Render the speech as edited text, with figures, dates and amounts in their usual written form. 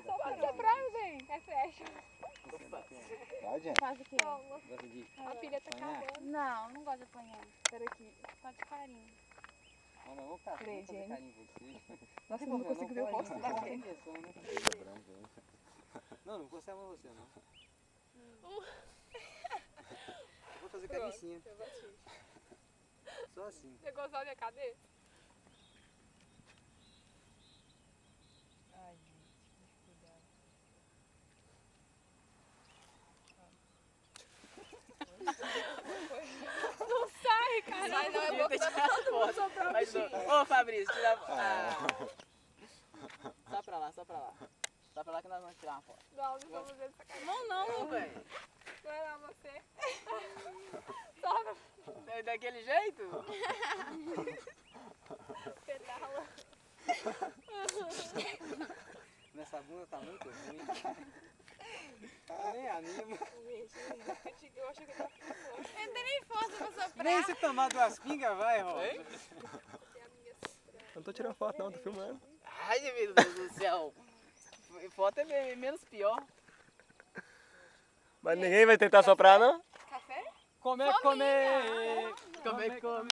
Pode soprar, vem. É fecha. Pode? Faz o quê? Gosta de A pilha tá acabando. Não gosto de apanhar. Pera aqui. Pode de carinho. Não, não, vou ficar. Peraí, Vou fazer gente. carinho em você. Nossa, eu não consigo ver o rosto da Não, gente. não vou coçar a mão você, não. Eu vou fazer cabecinha. Eu bati. Só assim. Você gostou da minha cabeça? Ai, gente, cuidado. Não sai, cara. Sai não, eu vou Tem que ficar tirar todo mundo foto. soprar o Mas, bichinho. ô Fabrício, tira a foto. Só pra lá, só pra lá. Só pra lá que nós vamos tirar uma foto. Não vamos fazer sacanagem. Não, velho. Vai lá, você. Só É daquele jeito? pedala. Nessa bunda tá muito ruim. Eu nem animo. Eu achei que eu tava filmando. Eu não tenho nem força pra soprar. Nem se tomar duas pingas vai, Rosa. É a minha sombra. Eu não tô tirando foto não, tô filmando. Ai, meu Deus do céu. Foto é menos pior. Mas ninguém vai tentar soprar não? Café? Comer, comer. Comer, comer.